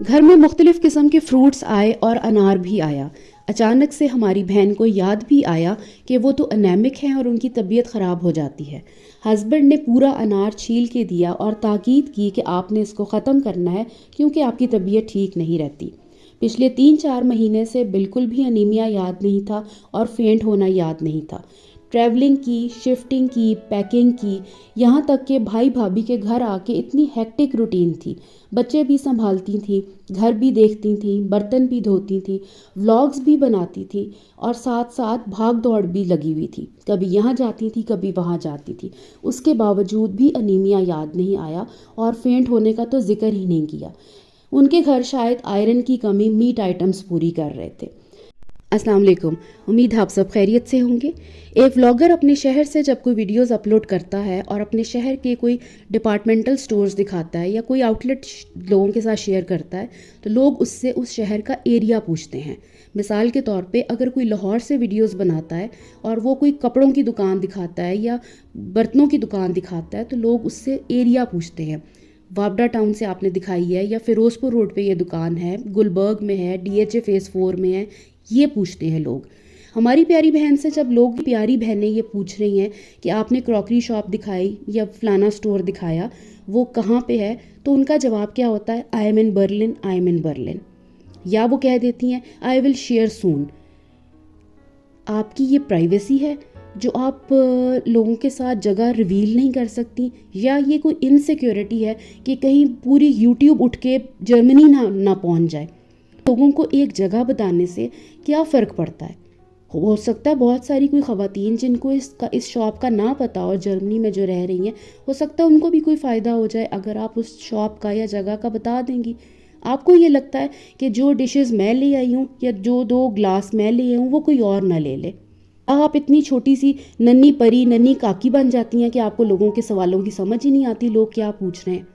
घर में मुख्तलिफ़ किस्म के फ्रूट्स आए और अनार भी आया। अचानक से हमारी बहन को याद भी आया कि वो तो अनेमिक हैं और उनकी तबीयत ख़राब हो जाती है। हस्बैंड ने पूरा अनार छील के दिया और ताकीद की कि आपने इसको ख़त्म करना है क्योंकि आपकी तबीयत ठीक नहीं रहती। पिछले 3-4 महीने से बिल्कुल भी अनीमिया याद नहीं था और फेंट होना याद नहीं था। ट्रैवलिंग की, शिफ्टिंग की, पैकिंग की, यहाँ तक कि भाई भाभी के घर आके इतनी हेक्टिक रूटीन थी। बच्चे भी संभालती थी, घर भी देखती थी, बर्तन भी धोती थी, व्लॉग्स भी बनाती थी और साथ साथ भाग दौड़ भी लगी हुई थी। कभी यहाँ जाती थी, कभी वहाँ जाती थी। उसके बावजूद भी अनीमिया याद नहीं आया और फेंट होने का तो जिक्र ही नहीं किया। उनके घर शायद आयरन की कमी मीट आइटम्स पूरी कर रहे थे। अस्सलाम वालेकुम, उम्मीद है आप सब खैरियत से होंगे। एक व्लॉगर अपने शहर से जब कोई वीडियोस अपलोड करता है और अपने शहर के कोई डिपार्टमेंटल स्टोर्स दिखाता है या कोई आउटलेट लोगों के साथ शेयर करता है तो लोग उससे उस शहर का एरिया पूछते हैं। मिसाल के तौर पे अगर कोई लाहौर से वीडियोस बनाता है और वो कोई कपड़ों की दुकान दिखाता है या बर्तनों की दुकान दिखाता है तो लोग उससे एरिया पूछते हैं। वापडा टाउन से आपने दिखाई है या फिरोज़पुर रोड पे ये दुकान है, गुलबर्ग में है, DHA फेज़ 4 में है, ये पूछते हैं लोग। हमारी प्यारी बहन से जब लोग प्यारी बहनें ये पूछ रही हैं कि आपने क्रॉकरी शॉप दिखाई या फलाना स्टोर दिखाया, वो कहाँ पे है, तो उनका जवाब क्या होता है? I am in Berlin, I am in Berlin. या वो कह देती हैं आई विल शेयर सून। आपकी ये प्राइवेसी है जो आप लोगों के साथ जगह रिवील नहीं कर सकती, या ये कोई इनसिक्योरिटी है कि कहीं पूरी यूट्यूब उठ के जर्मनी ना पहुंच जाए। लोगों को एक जगह बताने से क्या फ़र्क पड़ता है? हो सकता है बहुत सारी कोई ख़वातीन जिनको इस शॉप का ना पता और जर्मनी में जो रह रही हैं, हो सकता है उनको भी कोई फ़ायदा हो जाए अगर आप उस शॉप का या जगह का बता देंगी। आपको ये लगता है कि जो डिशेज़ मैं ले आई हूँ या जो 2 ग्लास मैं ले आई हूँ वो कोई और ना ले ले। आप इतनी छोटी सी नन्ही परी, नन्ही काकी बन जाती हैं कि आपको लोगों के सवालों की समझ ही नहीं आती, लोग क्या पूछ रहे हैं।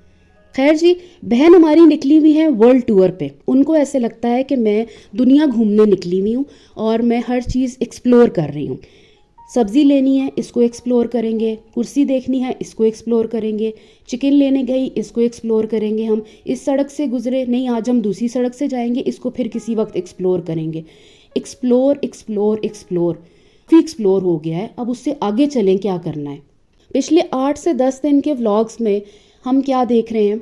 खैर जी, बहन हमारी निकली हुई है वर्ल्ड टूर पे। उनको ऐसे लगता है कि मैं दुनिया घूमने निकली हुई हूँ और मैं हर चीज़ एक्सप्लोर कर रही हूँ। सब्ज़ी लेनी है, इसको एक्सप्लोर करेंगे। कुर्सी देखनी है, इसको एक्सप्लोर करेंगे। चिकन लेने गई, इसको एक्सप्लोर करेंगे। हम इस सड़क से गुजरे, नहीं आज हम दूसरी सड़क से जाएंगे, इसको फिर किसी वक्त एक्सप्लोर करेंगे। एक्सप्लोर एक्सप्लोर एक्सप्लोर फिर एक्सप्लोर हो गया है, अब उससे आगे चलें, क्या करना है। पिछले 8 से 10 दिन के व्लॉग्स में हम क्या देख रहे हैं?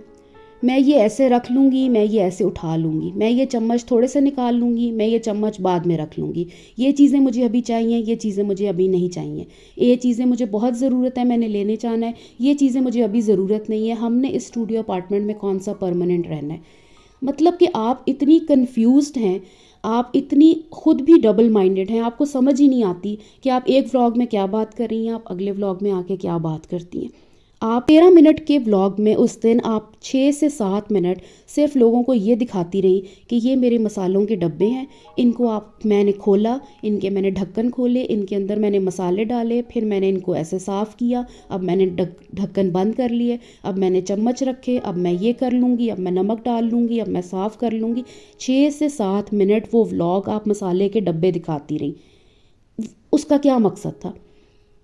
मैं ये ऐसे रख लूँगी, मैं ये ऐसे उठा लूँगी, मैं ये चम्मच थोड़े से निकाल लूँगी, मैं ये चम्मच बाद में रख लूँगी, ये चीज़ें मुझे अभी चाहिए, ये चीज़ें मुझे अभी नहीं चाहिए, ये चीज़ें मुझे बहुत ज़रूरत है, मैंने लेने जाना है, ये चीज़ें मुझे अभी ज़रूरत नहीं है। हमने इस स्टूडियो अपार्टमेंट में कौन सा परमानेंट रहना है? मतलब कि आप इतनी कन्फ्यूज्ड हैं, आप इतनी खुद भी डबल माइंडेड हैं, आपको समझ ही नहीं आती कि आप एक व्लॉग में क्या बात कर रही हैं, आप अगले व्लॉग में आके क्या बात करती हैं। आप 13 मिनट के व्लॉग में उस दिन आप 6 से 7 मिनट सिर्फ लोगों को ये दिखाती रही कि ये मेरे मसालों के डब्बे हैं, इनको मैंने खोला, इनके मैंने ढक्कन खोले, इनके अंदर मैंने मसाले डाले, फिर मैंने इनको ऐसे साफ़ किया, अब मैंने ढक्कन बंद कर लिए, अब मैंने चम्मच रखे, अब मैं ये कर लूँगी, अब मैं नमक डाल लूँगी, अब मैं साफ़ कर लूँगी। 6 से 7 मिनट वो व्लॉग आप मसाले के डब्बे दिखाती रही। उसका क्या मकसद था?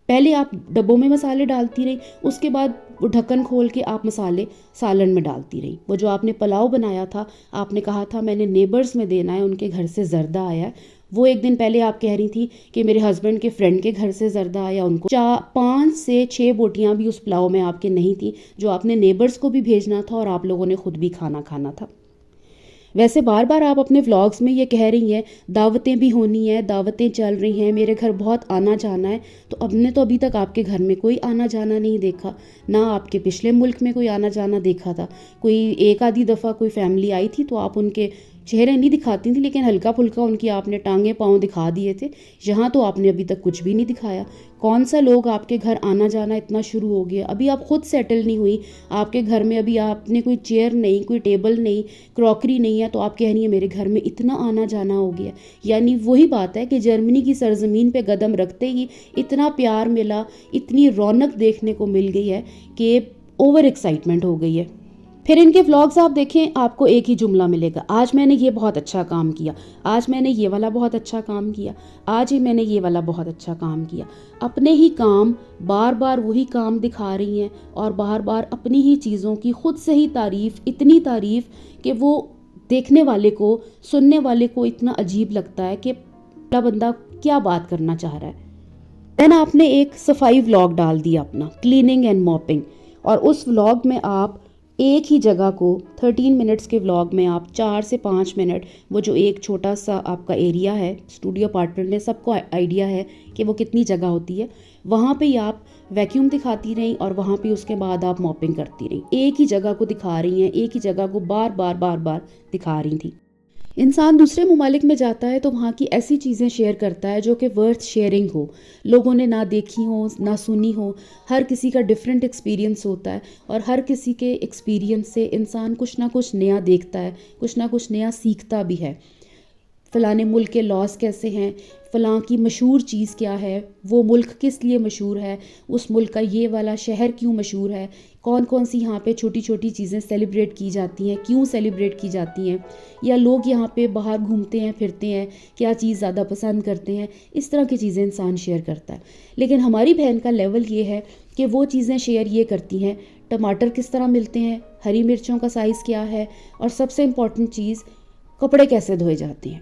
पहले आप डब्बों में मसाले डालती रही, उसके बाद वो ढक्कन खोल के आप मसाले सालन में डालती रही। वो जो आपने पुलाव बनाया था, आपने कहा था मैंने नेबर्स में देना है, उनके घर से ज़र्दा आया है। वो एक दिन पहले आप कह रही थी कि मेरे हस्बैंड के फ्रेंड के घर से ज़र्दा आया, उनको 5 से 6 बोटियाँ भी उस पुलाव में आपके नहीं थी, जो आपने नेबर्स को भी भेजना था और आप लोगों ने ख़ुद भी खाना था। वैसे बार बार आप अपने व्लॉग्स में ये कह रही हैं दावतें भी होनी है, दावतें चल रही हैं, मेरे घर बहुत आना जाना है। तो हमने तो अभी तक आपके घर में कोई आना जाना नहीं देखा, ना आपके पिछले मुल्क में कोई आना जाना देखा था। कोई एक आधी दफ़ा कोई फैमिली आई थी तो आप उनके चेहरे नहीं दिखाती थी, लेकिन हल्का फुल्का उनकी आपने टांगे पाँव दिखा दिए थे। यहाँ तो आपने अभी तक कुछ भी नहीं दिखाया। कौन सा लोग आपके घर आना जाना इतना शुरू हो गया, अभी आप खुद सेटल नहीं हुई, आपके घर में अभी आपने कोई चेयर नहीं, कोई टेबल नहीं, क्रॉकरी नहीं है, तो आप कह रही हैं मेरे घर में इतना आना जाना हो गया। यानी वही बात है कि जर्मनी की सरजमीन पे कदम रखते ही इतना प्यार मिला, इतनी रौनक देखने को मिल गई है कि ओवर एक्साइटमेंट हो गई है। फिर इनके व्लॉग्स आप देखें, आपको एक ही जुमला मिलेगा, आज मैंने ये बहुत अच्छा काम किया, आज मैंने ये वाला बहुत अच्छा काम किया, आज ही मैंने ये वाला बहुत अच्छा काम किया। अपने ही काम बार बार वही काम दिखा रही हैं और बार बार अपनी ही चीज़ों की खुद से ही तारीफ़, इतनी तारीफ़ कि वो देखने वाले को, सुनने वाले को इतना अजीब लगता है कि बंदा क्या बात करना चाह रहा है। देन आपने एक सफाई व्लॉग डाल दिया अपना, क्लीनिंग एंड मॉपिंग, और उस व्लॉग में आप एक ही जगह को 13 मिनट्स के व्लॉग में आप 4 से 5 मिनट, वो जो एक छोटा सा आपका एरिया है, स्टूडियो अपार्टमेंट में सबको आइडिया है कि वो कितनी जगह होती है, वहाँ पे ही आप वैक्यूम दिखाती रहीं और वहाँ पे उसके बाद आप मॉपिंग करती रहीं। एक ही जगह को दिखा रही हैं, एक ही जगह को बार बार दिखा रही थी। इंसान दूसरे ममालिक में जाता है तो वहाँ की ऐसी चीज़ें शेयर करता है जो कि वर्थ शेयरिंग हो, लोगों ने ना देखी हो, ना सुनी हो। हर किसी का डिफरेंट एक्सपीरियंस होता है और हर किसी के एक्सपीरियंस से इंसान कुछ ना कुछ नया देखता है, कुछ ना कुछ नया सीखता भी है। फ़लाने मुल्क के लॉज कैसे हैं, फ़लाँ की मशहूर चीज़ क्या है, वो मुल्क किस लिए मशहूर है, उस मुल्क का ये वाला शहर क्यों मशहूर है, कौन कौन सी यहाँ पे छोटी छोटी चीज़ें सेलिब्रेट की जाती हैं, क्यों सेलिब्रेट की जाती हैं, या लोग यहाँ पे बाहर घूमते हैं फिरते हैं, क्या चीज़ ज़्यादा पसंद करते हैं। इस तरह की चीज़ें इंसान शेयर करता है। लेकिन हमारी बहन का लेवल ये है कि वो चीज़ें शेयर ये करती हैं, टमाटर किस तरह मिलते हैं, हरी मिर्चों का साइज़ क्या है, और सबसे इम्पॉर्टेंट चीज़, कपड़े कैसे धोए जाते हैं।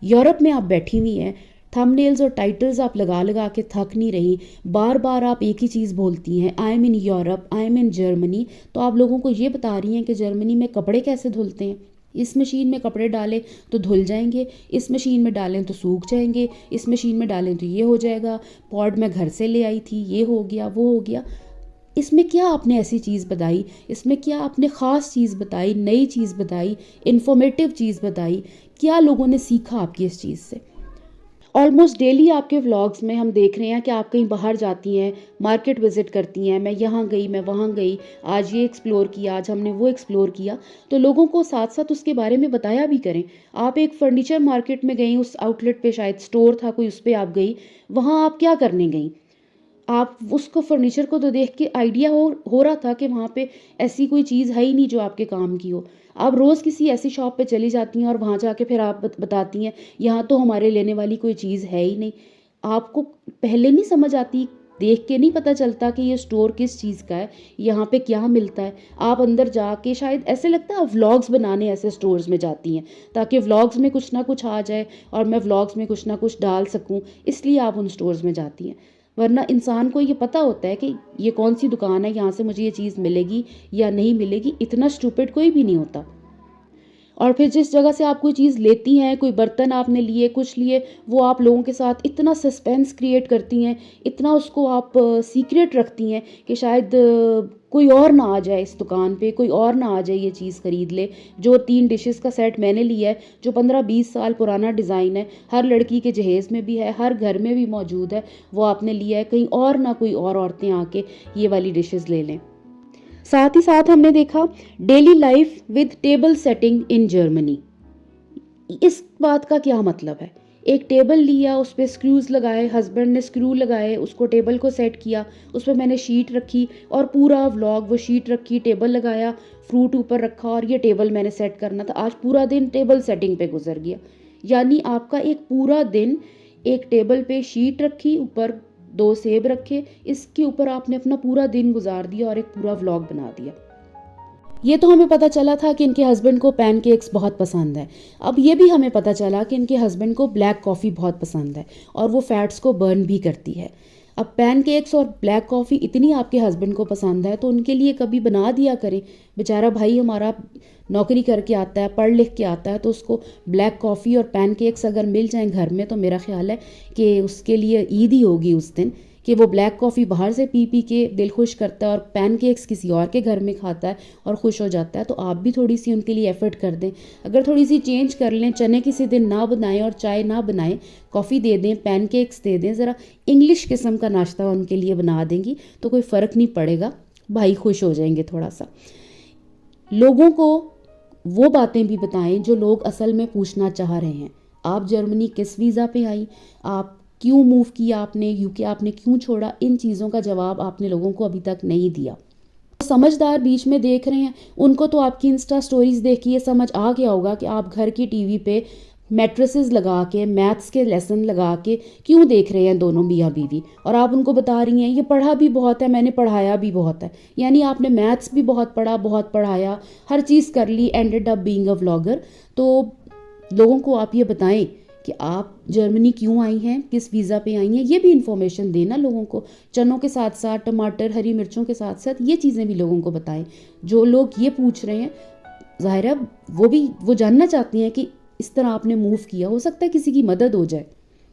यूरोप में आप बैठी हुई हैं, थंबनेल्स और टाइटल्स आप लगा लगा के थक नहीं रही, बार बार आप एक ही चीज़ बोलती हैं, I am in Europe, I am in Germany. तो आप लोगों को ये बता रही हैं कि जर्मनी में कपड़े कैसे धुलते हैं। इस मशीन में कपड़े डालें तो धुल जाएंगे, इस मशीन में डालें तो सूख जाएंगे, इस मशीन में डालें तो ये हो जाएगा, पॉड मैं घर से ले आई थी, ये हो गया, वो हो गया। इसमें क्या आपने ऐसी चीज़ बताई, इसमें क्या आपने ख़ास चीज़ बताई, नई चीज़ बताई, इन्फॉर्मेटिव चीज़ बताई, क्या लोगों ने सीखा आपकी इस चीज़ से। ऑलमोस्ट डेली आपके व्लॉग्स में हम देख रहे हैं कि आप कहीं बाहर जाती हैं, मार्केट विज़िट करती हैं, मैं यहाँ गई, मैं वहाँ गई, आज ये एक्सप्लोर किया, आज हमने वो एक्सप्लोर किया। तो लोगों को साथ साथ उसके बारे में बताया भी करें। आप एक फ़र्नीचर मार्केट में गई, उस आउटलेट पे शायद स्टोर था कोई, उस पर आप गई, वहाँ आप क्या करने गई। आप उसको फर्नीचर को तो देख के आइडिया हो रहा था कि वहाँ पे ऐसी कोई चीज़ है ही नहीं जो आपके काम की हो। आप रोज़ किसी ऐसी शॉप पे चली जाती हैं और वहाँ जाके फिर आप बताती हैं यहाँ तो हमारे लेने वाली कोई चीज़ है ही नहीं। आपको पहले नहीं समझ आती, देख के नहीं पता चलता कि ये स्टोर किस चीज़ का है, यहाँ पे क्या मिलता है। आप अंदर जाके शायद ऐसे लगता है आप व्लॉग्स बनाने ऐसे स्टोर्स में जाती हैं ताकि व्लॉग्स में कुछ ना कुछ आ जाए और मैं व्लॉग्स में कुछ ना कुछ डाल सकूँ, इसलिए आप उन स्टोर्स में जाती हैं। वरना इंसान को ये पता होता है कि ये कौन सी दुकान है, यहाँ से मुझे ये चीज़ मिलेगी या नहीं मिलेगी। इतना स्टूपिड कोई भी नहीं होता। और फिर जिस जगह से आप कोई चीज़ लेती हैं, कोई बर्तन आपने लिए, कुछ लिए, वो आप लोगों के साथ इतना सस्पेंस क्रिएट करती हैं, इतना उसको आप सीक्रेट रखती हैं कि शायद कोई और ना आ जाए इस दुकान पे, कोई और ना आ जाए ये चीज़ ख़रीद ले। जो 3 डिशेस का सेट मैंने लिया है, जो 15-20 साल पुराना डिज़ाइन है, हर लड़की के जहेज़ में भी है, हर घर में भी मौजूद है, वो आपने लिया है, कहीं और ना कोई और औरतें आके ये वाली डिशेस ले लें। साथ ही साथ हमने देखा daily life with table setting in Germany. इस बात का क्या मतलब है। एक टेबल लिया, उस पर स्क्रूज लगाए, हस्बैंड ने स्क्रू लगाए, उसको टेबल को सेट किया, उस पर मैंने शीट रखी और पूरा व्लॉग, वो शीट रखी, टेबल लगाया, फ्रूट ऊपर रखा और ये टेबल मैंने सेट करना था। आज पूरा दिन टेबल सेटिंग पे गुजर गया। यानी आपका एक पूरा दिन एक टेबल पे शीट रखी, ऊपर 2 सेब रखे, इसके ऊपर आपने अपना पूरा दिन गुजार दिया और एक पूरा व्लॉग बना दिया। ये तो हमें पता चला था कि इनके हस्बैंड को पैनकेक्स बहुत पसंद है। अब ये भी हमें पता चला कि इनके हस्बैंड को ब्लैक कॉफ़ी बहुत पसंद है और वो फैट्स को बर्न भी करती है। अब पैनकेक्स और ब्लैक कॉफ़ी इतनी आपके हस्बैंड को पसंद है तो उनके लिए कभी बना दिया करें। बेचारा भाई हमारा नौकरी करके आता है, पढ़ लिख के आता है, तो उसको ब्लैक कॉफ़ी और पैनकेक्स अगर मिल जाएं घर में तो मेरा ख्याल है कि उसके लिए ईद ही होगी उस दिन कि वो ब्लैक कॉफ़ी बाहर से पी पी के दिल खुश करता है और पैनकेक्स किसी और के घर में खाता है और खुश हो जाता है, तो आप भी थोड़ी सी उनके लिए एफ़र्ट कर दें। अगर थोड़ी सी चेंज कर लें, चने किसी दिन ना बनाएं और चाय ना बनाएं, कॉफ़ी दे दें, पैनकेक्स दे दें, ज़रा इंग्लिश किस्म का नाश्ता उनके लिए बना देंगी तो कोई फ़र्क नहीं पड़ेगा, भाई खुश हो जाएंगे थोड़ा सा। लोगों को वो बातें भी बताएं जो लोग असल में पूछना चाह रहे हैं। आप जर्मनी किस वीज़ा पे आई, आप क्यों मूव किया, आपने यूके आपने क्यों छोड़ा, इन चीज़ों का जवाब आपने लोगों को अभी तक नहीं दिया। समझदार बीच में देख रहे हैं, उनको तो आपकी इंस्टा स्टोरीज देख के ये समझ आ गया होगा कि आप घर की टीवी पे मैट्रेसेस लगा के, मैथ्स के लेसन लगा के क्यों देख रहे हैं दोनों मियाँ बीवी, और आप उनको बता रही हैं ये पढ़ा भी बहुत है, मैंने पढ़ाया भी बहुत है। यानी आपने मैथ्स भी बहुत पढ़ा, बहुत पढ़ाया, हर चीज़ कर ली, ended up being a vlogger. तो लोगों को आप ये बताएं कि आप जर्मनी क्यों आई हैं, किस वीज़ा पे आई हैं, ये भी इंफॉर्मेशन देना लोगों को। चनों के साथ साथ टमाटर, हरी मिर्चों के साथ साथ ये चीज़ें भी लोगों को बताएं। जो लोग ये पूछ रहे हैं, ज़ाहिर है वो जानना चाहती हैं कि इस तरह आपने मूव किया, हो सकता है किसी की मदद हो जाए।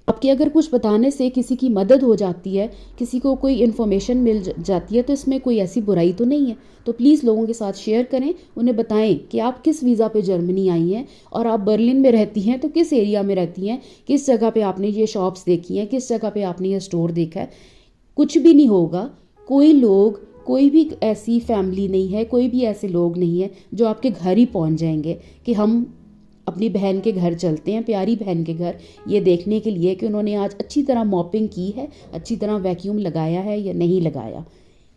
आपके अगर कुछ बताने से किसी की मदद हो जाती है, किसी को कोई इन्फॉर्मेशन मिल जाती है, तो इसमें कोई ऐसी बुराई तो नहीं है। तो प्लीज़ लोगों के साथ शेयर करें, उन्हें बताएं कि आप किस वीज़ा पे जर्मनी आई हैं, और आप बर्लिन में रहती हैं तो किस एरिया में रहती हैं, किस जगह पे आपने ये शॉप्स देखी हैं, किस जगह पे आपने ये स्टोर देखा है। कुछ भी नहीं होगा, कोई भी ऐसी फैमिली नहीं है, कोई भी ऐसे लोग नहीं है जो आपके घर ही पहुंच जाएंगे कि हम अपनी बहन के घर चलते हैं, प्यारी बहन के घर, ये देखने के लिए कि उन्होंने आज अच्छी तरह मॉपिंग की है, अच्छी तरह वैक्यूम लगाया है या नहीं लगाया।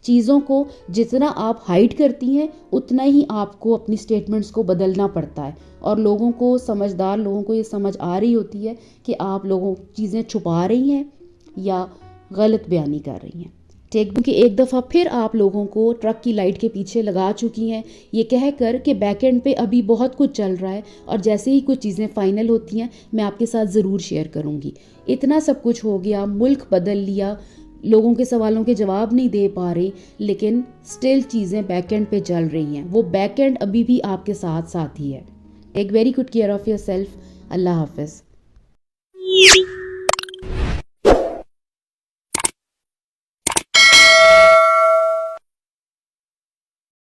चीज़ों को जितना आप हाइड करती हैं उतना ही आपको अपनी स्टेटमेंट्स को बदलना पड़ता है, और लोगों को, समझदार लोगों को ये समझ आ रही होती है कि आप लोगों चीज़ें छुपा रही हैं या गलत बयानी कर रही हैं। ठीक, क्योंकि एक दफ़ा फिर आप लोगों को ट्रक की लाइट के पीछे लगा चुकी हैं, ये कह कर कि बैकएंड पे अभी बहुत कुछ चल रहा है, और जैसे ही कुछ चीज़ें फाइनल होती हैं मैं आपके साथ ज़रूर शेयर करूँगी। इतना सब कुछ हो गया, मुल्क बदल लिया, लोगों के सवालों के जवाब नहीं दे पा रही, लेकिन स्टिल चीज़ें बैकएंड पे चल रही हैं। वो बैकएंड अभी भी आपके साथ साथ ही है। Take very good care of yourself. अल्लाह हाफिज़।